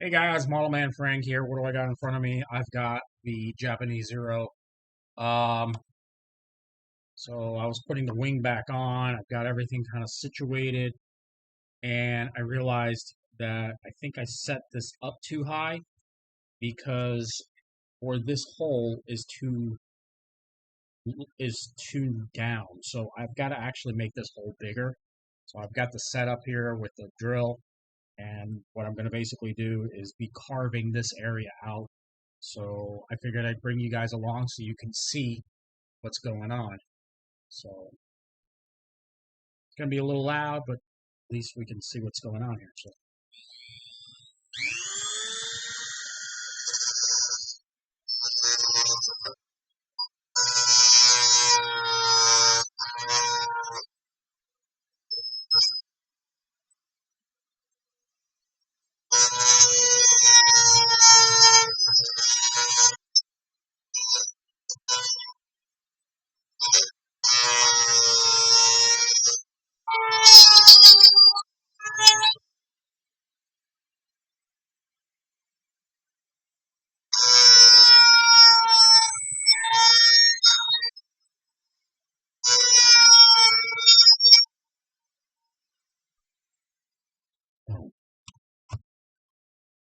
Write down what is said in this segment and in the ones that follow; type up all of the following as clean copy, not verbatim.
Hey guys, Model Man Frank here. What do I got in front of me? I've got the Japanese Zero. Um, so I was putting the wing back on. I've got everything kind of situated, and I realized that I think I set this up too high because or this hole is too down. So I've got to actually make this hole bigger. So I've got the setup here with the drill, and what I'm going to basically do is be carving this area out. So I figured I'd bring you guys along so you can see what's going on. So it's going to be a little loud, but at least we can see what's going on here. So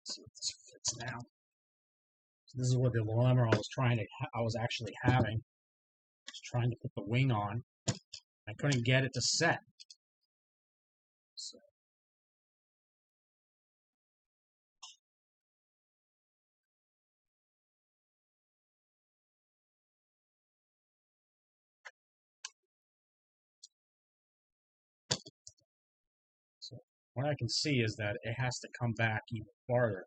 let's see if this fits now. So this is what the dilemma I was actually having. I was trying to put the wing on. I couldn't get it to set. So So what I can see is that it has to come back even farther.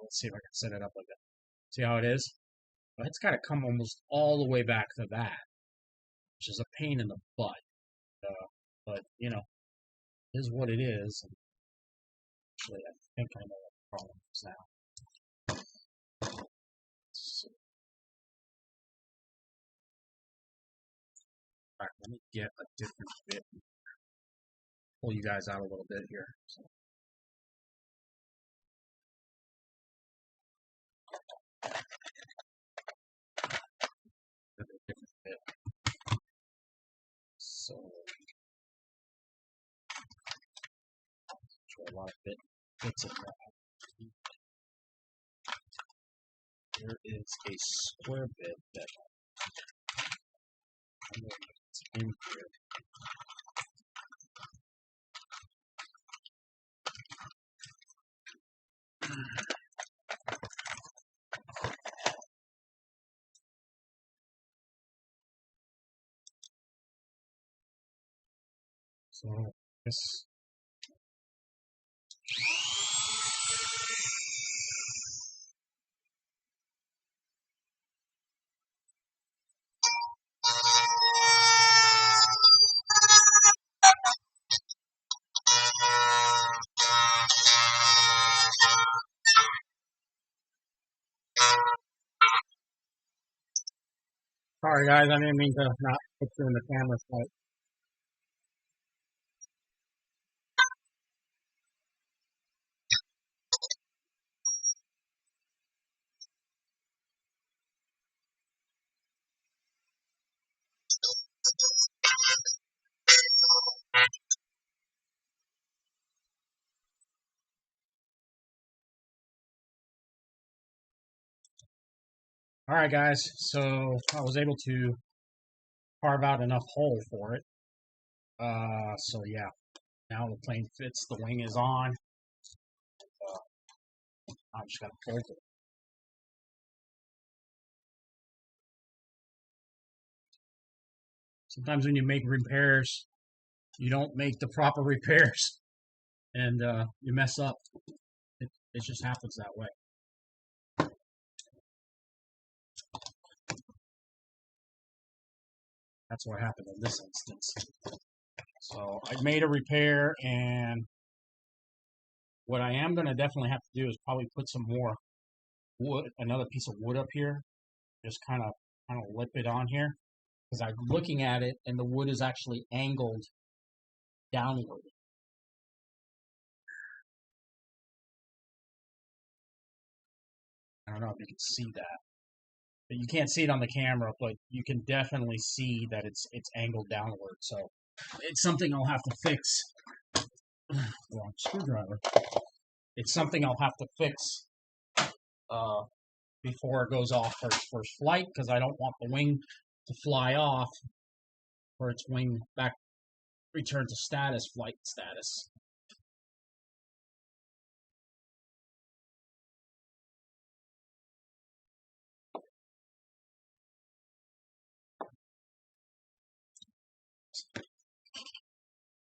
Let's see if I can set it up like that. See how it is? But it's got to come almost all the way back to that, which is a pain in the butt. But, it is what it is. And actually, I think I know what the problem is now. So, all right, let me get a different bit. Pull you guys out a little bit here. So, a different bit. So, a lot of bits in there. There is a square bit that I'm going to put in here. So this. Sorry guys, I didn't mean to not put you in the camera slide. All right, guys. So I was able to carve out enough hole for it. So yeah, now the plane fits. The wing is on. I just got to bolt it. Sometimes when you make repairs, you don't make the proper repairs, and you mess up. It just happens that way. That's what happened in this instance. So I made a repair, and what I am going to definitely have to do is probably put some more wood, another piece of wood up here, just kind of lip it on here, because I'm looking at it, and the wood is actually angled downward. I don't know if you can see that. But you can't see it on the camera, but you can definitely see that it's angled downward. So it's something I'll have to fix. Wrong screwdriver. It's something I'll have to fix before it goes off for its first flight, because I don't want the wing to fly off for its wing back return to status, flight status.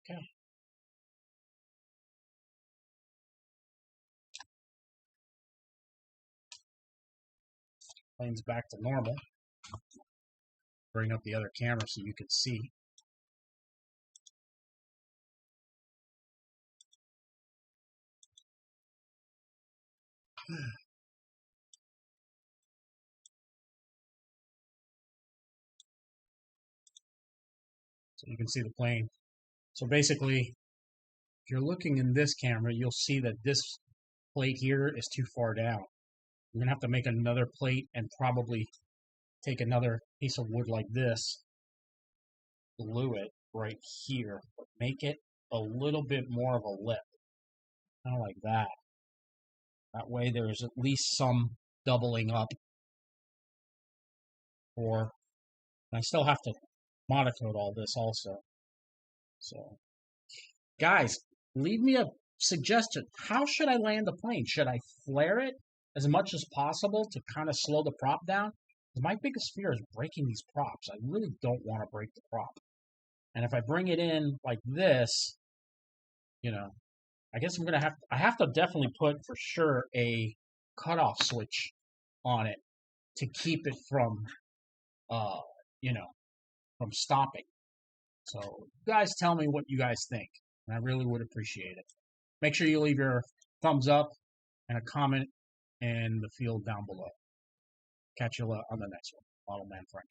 Okay. Plane's back to normal. Bring up the other camera so you can see. So you can see the plane. So basically, if you're looking in this camera, you'll see that this plate here is too far down. You're going to have to make another plate and probably take another piece of wood like this, glue it right here, but make it a little bit more of a lip, kind of like that. That way there's at least some doubling up. Or I still have to monocode all this also. So, guys, leave me a suggestion. How should I land the plane? Should I flare it as much as possible to kind of slow the prop down? Because my biggest fear is breaking these props. I really don't want to break the prop. And if I bring it in like this, you know, I guess I have to definitely put for sure a cutoff switch on it to keep it from, from stopping. So you guys tell me what you guys think, and I really would appreciate it. Make sure you leave your thumbs up and a comment in the field down below. Catch you on the next one. Model Man Frank.